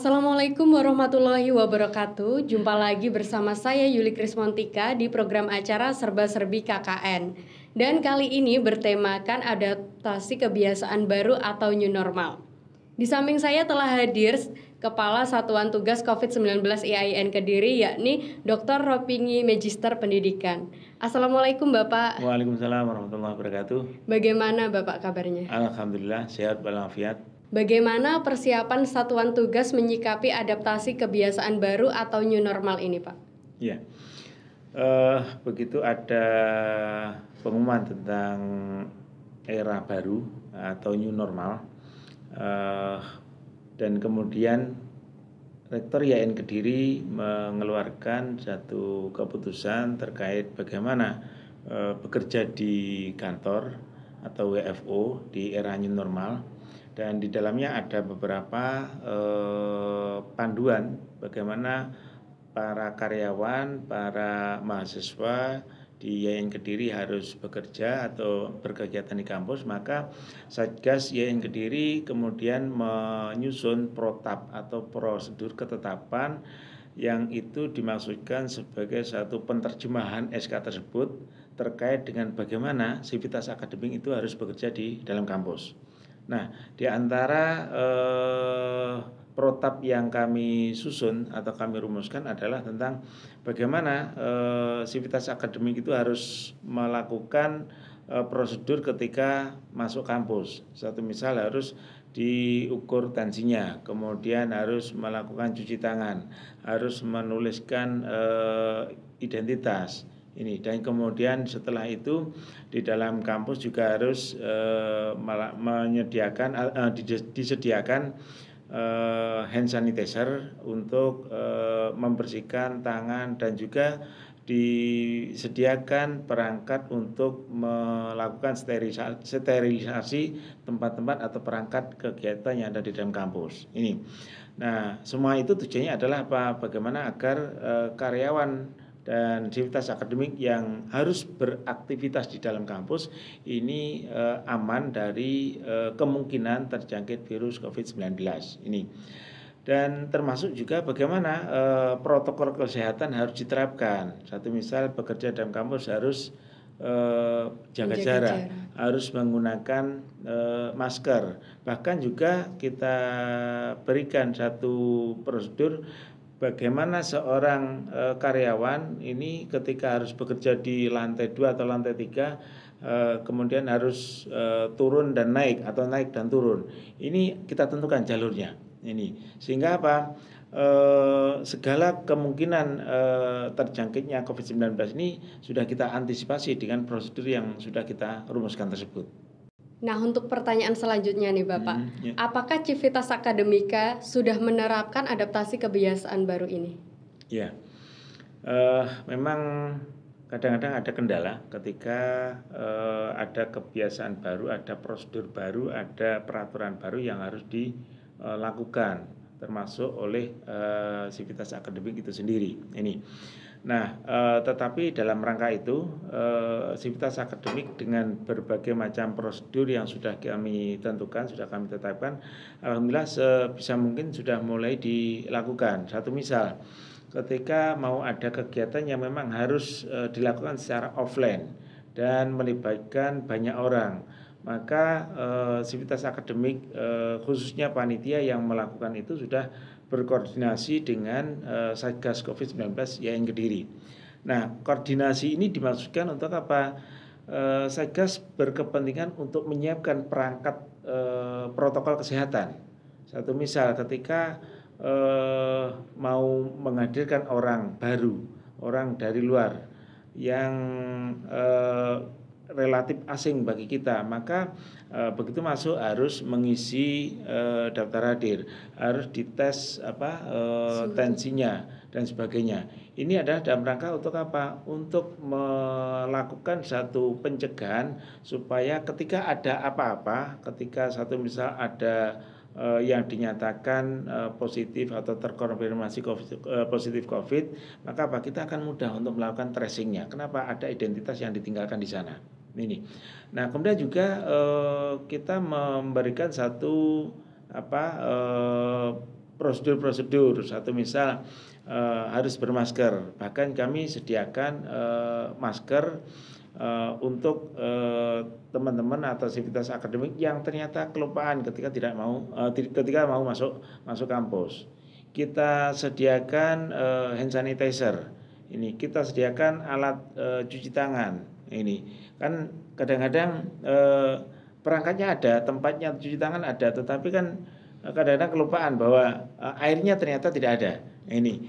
Assalamualaikum warahmatullahi wabarakatuh. Jumpa lagi bersama saya Yuli Krismontika di program acara Serba-Serbi KKN. Dan kali ini bertemakan adaptasi kebiasaan baru atau new normal. Di samping saya telah hadir Kepala Satuan Tugas COVID-19 IAIN Kediri, yakni Dr. Ropingi Magister Pendidikan. Assalamualaikum Bapak. Waalaikumsalam warahmatullahi wabarakatuh. Bagaimana Bapak kabarnya? Alhamdulillah sehat walafiat. Bagaimana persiapan Satuan Tugas menyikapi adaptasi kebiasaan baru atau new normal ini, Pak? Ya, begitu ada pengumuman tentang era baru atau new normal, dan kemudian Rektor IAIN Kediri mengeluarkan satu keputusan terkait bagaimana bekerja di kantor atau WFO di era new normal. Dan di dalamnya ada beberapa panduan bagaimana para karyawan, para mahasiswa di IAIN Kediri harus bekerja atau berkegiatan di kampus. Maka Satgas IAIN Kediri kemudian menyusun protap atau prosedur ketetapan yang itu dimaksudkan sebagai satu penerjemahan SK tersebut terkait dengan bagaimana sivitas akademik itu harus bekerja di dalam kampus. Nah, di antara protap yang kami susun atau kami rumuskan adalah tentang bagaimana sivitas akademik itu harus melakukan prosedur ketika masuk kampus. Satu misal harus diukur tensinya, kemudian harus melakukan cuci tangan, harus menuliskan identitas. Ini dan kemudian setelah itu di dalam kampus juga harus disediakan hand sanitizer untuk membersihkan tangan, dan juga disediakan perangkat untuk melakukan sterilisasi tempat-tempat atau perangkat kegiatan yang ada di dalam kampus ini. Nah, semua itu tujuannya adalah bagaimana agar karyawan dan sivitas akademik yang harus beraktivitas di dalam kampus ini aman dari kemungkinan terjangkit virus COVID-19 ini. Dan termasuk juga bagaimana protokol kesehatan harus diterapkan. Satu misal bekerja dalam kampus harus jaga jarak, harus menggunakan masker. Bahkan juga kita berikan satu prosedur bagaimana seorang karyawan ini ketika harus bekerja di lantai 2 atau lantai 3, kemudian harus turun dan naik atau naik dan turun. Ini kita tentukan jalurnya ini, sehingga segala kemungkinan terjangkitnya COVID-19 ini sudah kita antisipasi dengan prosedur yang sudah kita rumuskan tersebut. Nah, untuk pertanyaan selanjutnya nih Bapak, apakah Civitas Akademika sudah menerapkan adaptasi kebiasaan baru ini? Ya, memang kadang-kadang ada kendala ketika ada kebiasaan baru, ada prosedur baru, ada peraturan baru yang harus dilakukan, termasuk oleh Civitas Akademik itu sendiri. Ini. Nah, tetapi dalam rangka itu Civitas Akademik dengan berbagai macam prosedur yang sudah kami tentukan, sudah kami tetapkan, alhamdulillah sebisa mungkin sudah mulai dilakukan. Satu misal, ketika mau ada kegiatan yang memang harus dilakukan secara offline dan melibatkan banyak orang, maka Civitas Akademik khususnya panitia yang melakukan itu sudah berkoordinasi dengan Satgas COVID-19 IAIN Kediri. Nah, koordinasi ini dimaksudkan untuk apa? Satgas berkepentingan untuk menyiapkan perangkat protokol kesehatan. Satu misal ketika mau menghadirkan orang baru, orang dari luar yang relatif asing bagi kita, maka begitu masuk harus mengisi daftar hadir, harus dites tensinya dan sebagainya. Ini adalah dalam rangka untuk apa? Untuk melakukan satu pencegahan supaya ketika ada apa-apa, ketika satu misal ada yang dinyatakan positif atau terkonfirmasi positif COVID, maka kita akan mudah untuk melakukan tracingnya. Kenapa? Ada identitas yang ditinggalkan di sana. Ini. Nah, kemudian juga kita memberikan satu prosedur-prosedur. Satu misal harus bermasker. Bahkan kami sediakan masker untuk teman-teman atau sivitas akademik yang ternyata kelupaan ketika mau masuk kampus. Kita sediakan hand sanitizer. Ini kita sediakan alat cuci tangan. Ini kan kadang-kadang perangkatnya ada, tempatnya cuci tangan ada, tetapi kan kadang-kadang kelupaan bahwa airnya ternyata tidak ada. Ini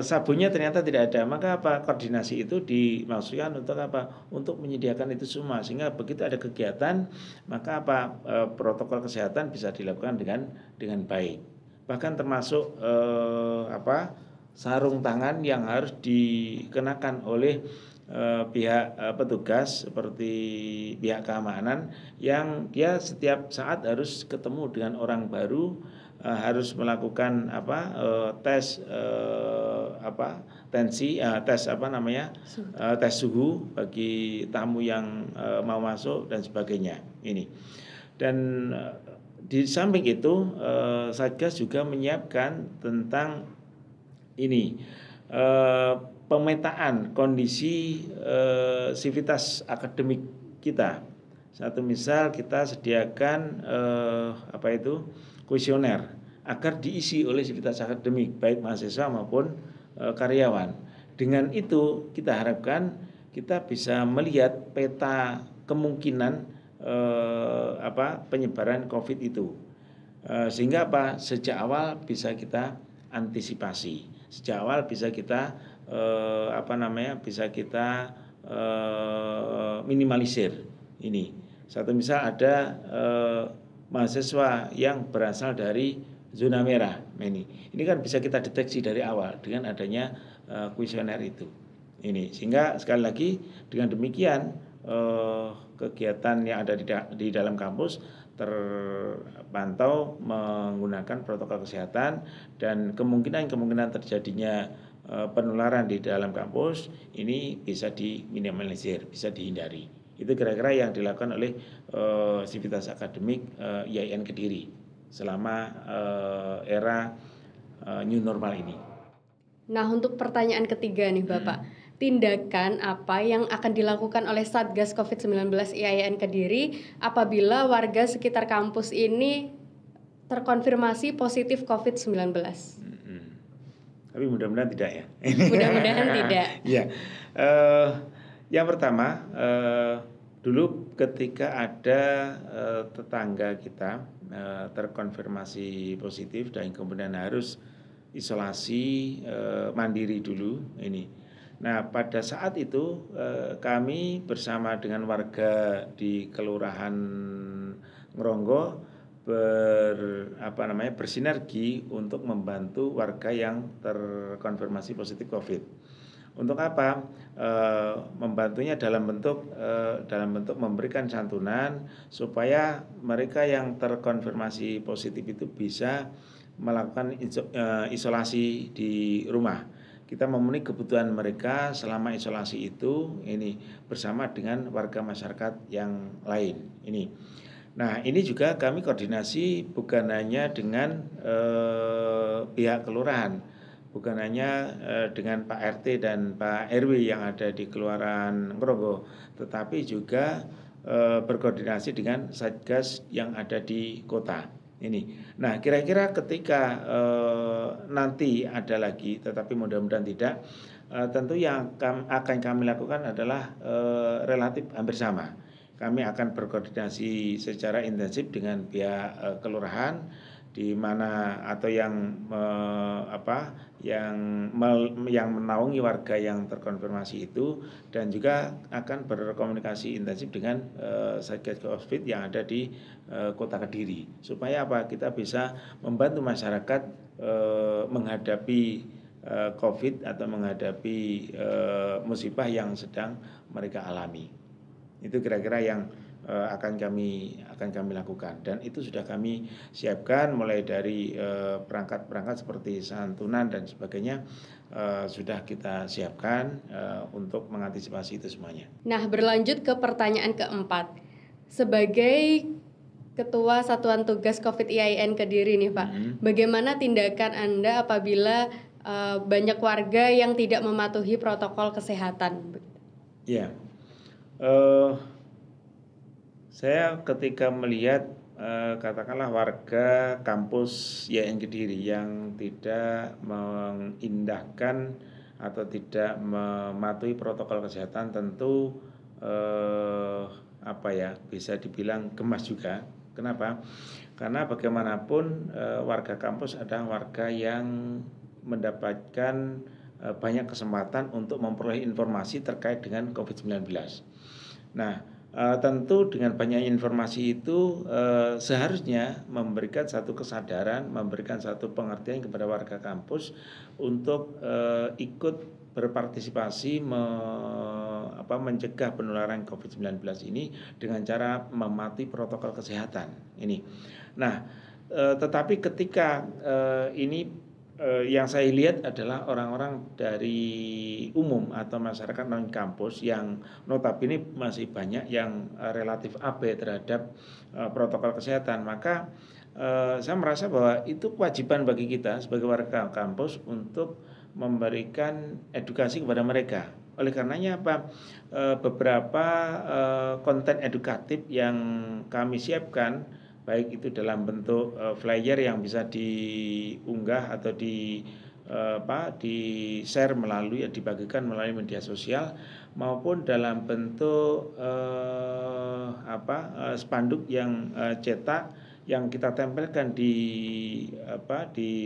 sabunnya ternyata tidak ada. Maka apa? Koordinasi itu dimaksudkan untuk apa? Untuk menyediakan itu semua, sehingga begitu ada kegiatan, maka apa? Protokol kesehatan bisa dilakukan dengan baik. Bahkan termasuk sarung tangan yang harus dikenakan oleh pihak petugas seperti pihak keamanan, yang dia setiap saat harus ketemu dengan orang baru, harus melakukan tes tensi, tes suhu bagi tamu yang mau masuk dan sebagainya. Ini dan di samping itu Satgas juga menyiapkan tentang ini pemetaan kondisi sivitas akademik kita. Satu misal kita sediakan kuesioner agar diisi oleh sivitas akademik baik mahasiswa maupun karyawan. Dengan itu kita harapkan kita bisa melihat peta kemungkinan penyebaran COVID itu, sehingga sejak awal bisa kita antisipasi, sejak awal bisa kita minimalisir. Ini satu misal ada mahasiswa yang berasal dari zona merah, ini kan bisa kita deteksi dari awal dengan adanya kuesioner itu. Ini sehingga sekali lagi dengan demikian kegiatan yang ada di dalam kampus terpantau menggunakan protokol kesehatan, dan kemungkinan terjadinya penularan di dalam kampus ini bisa diminimalisir, bisa dihindari. Itu kira-kira yang dilakukan oleh sivitas akademik IAIN Kediri selama era new normal ini. Nah, untuk pertanyaan ketiga nih Bapak, tindakan apa yang akan dilakukan oleh Satgas COVID-19 IAIN Kediri apabila warga sekitar kampus ini terkonfirmasi positif COVID-19? Tapi mudah-mudahan tidak ya. Mudah-mudahan tidak. Ya, yang pertama, dulu ketika ada tetangga kita terkonfirmasi positif dan kemudian harus isolasi mandiri dulu ini. Nah, pada saat itu kami bersama dengan warga di Kelurahan Ngronggo bersinergi untuk membantu warga yang terkonfirmasi positif COVID. Untuk apa? Membantunya dalam bentuk memberikan santunan supaya mereka yang terkonfirmasi positif itu bisa melakukan isolasi di rumah. Kita memenuhi kebutuhan mereka selama isolasi itu ini bersama dengan warga masyarakat yang lain ini. Nah, ini juga kami koordinasi bukan hanya dengan pihak kelurahan, bukan hanya dengan Pak RT dan Pak RW yang ada di Kelurahan Ngronggo, tetapi juga berkoordinasi dengan Satgas yang ada di kota ini. Nah, kira-kira ketika nanti ada lagi, tetapi mudah-mudahan tidak, tentu yang akan kami lakukan adalah relatif hampir sama. Kami akan berkoordinasi secara intensif dengan pihak kelurahan, di mana atau yang menaungi warga yang terkonfirmasi itu, dan juga akan berkomunikasi intensif dengan Satgas COVID yang ada di Kota Kediri, supaya kita bisa membantu masyarakat menghadapi COVID atau menghadapi musibah yang sedang mereka alami. Itu kira-kira yang akan kami lakukan, dan itu sudah kami siapkan mulai dari perangkat-perangkat seperti santunan dan sebagainya, sudah kita siapkan untuk mengantisipasi itu semuanya. Nah, berlanjut ke pertanyaan keempat, sebagai Ketua Satuan Tugas COVID IAIN Kediri nih Pak. Bagaimana tindakan Anda apabila banyak warga yang tidak mematuhi protokol kesehatan? Ya, saya ketika melihat katakanlah warga kampus IAIN Kediri yang tidak mengindahkan atau tidak mematuhi protokol kesehatan, tentu bisa dibilang gemas juga. Kenapa? Karena bagaimanapun warga kampus adalah warga yang mendapatkan banyak kesempatan untuk memperoleh informasi terkait dengan COVID-19. Nah, tentu dengan banyak informasi itu seharusnya memberikan satu kesadaran, memberikan satu pengertian kepada warga kampus untuk ikut berpartisipasi mencegah penularan COVID-19 ini dengan cara mematuhi protokol kesehatan ini. Nah, tetapi ketika yang saya lihat adalah orang-orang dari umum atau masyarakat non kampus yang notabene masih banyak yang relatif abai terhadap protokol kesehatan. Maka saya merasa bahwa itu kewajiban bagi kita sebagai warga kampus untuk memberikan edukasi kepada mereka. Oleh karenanya beberapa konten edukatif yang kami siapkan, baik itu dalam bentuk flyer yang bisa diunggah atau di share dibagikan melalui media sosial, maupun dalam bentuk spanduk yang cetak yang kita tempelkan di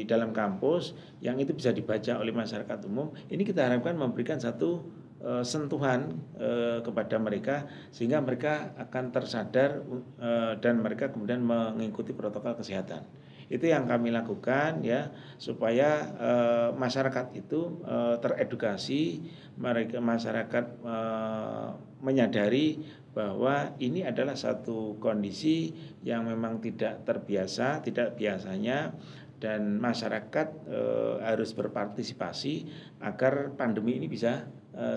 dalam kampus, yang itu bisa dibaca oleh masyarakat umum. Ini kita harapkan memberikan satu sentuhan kepada mereka sehingga mereka akan tersadar dan mereka kemudian mengikuti protokol kesehatan. Itu yang kami lakukan ya, supaya masyarakat itu teredukasi, masyarakat menyadari bahwa ini adalah satu kondisi yang memang tidak terbiasa, tidak biasanya, dan masyarakat harus berpartisipasi agar pandemi ini bisa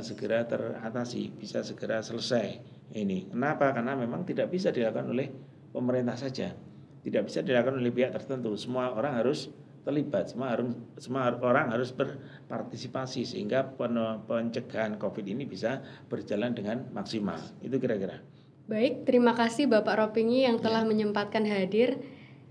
segera teratasi, bisa segera selesai. Ini kenapa? Karena memang tidak bisa dilakukan oleh pemerintah saja, tidak bisa dilakukan oleh pihak tertentu. Semua orang harus terlibat, semua orang harus berpartisipasi sehingga pencegahan COVID ini bisa berjalan dengan maksimal. Itu kira-kira. Baik, terima kasih Bapak Ropingi yang telah menyempatkan hadir.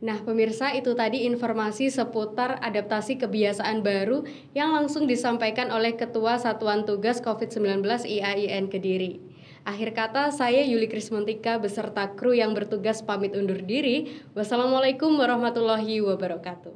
Nah, pemirsa, itu tadi informasi seputar adaptasi kebiasaan baru yang langsung disampaikan oleh Ketua Satuan Tugas COVID-19 IAIN Kediri. Akhir kata, saya Yuli Krismontika beserta kru yang bertugas pamit undur diri. Wassalamualaikum warahmatullahi wabarakatuh.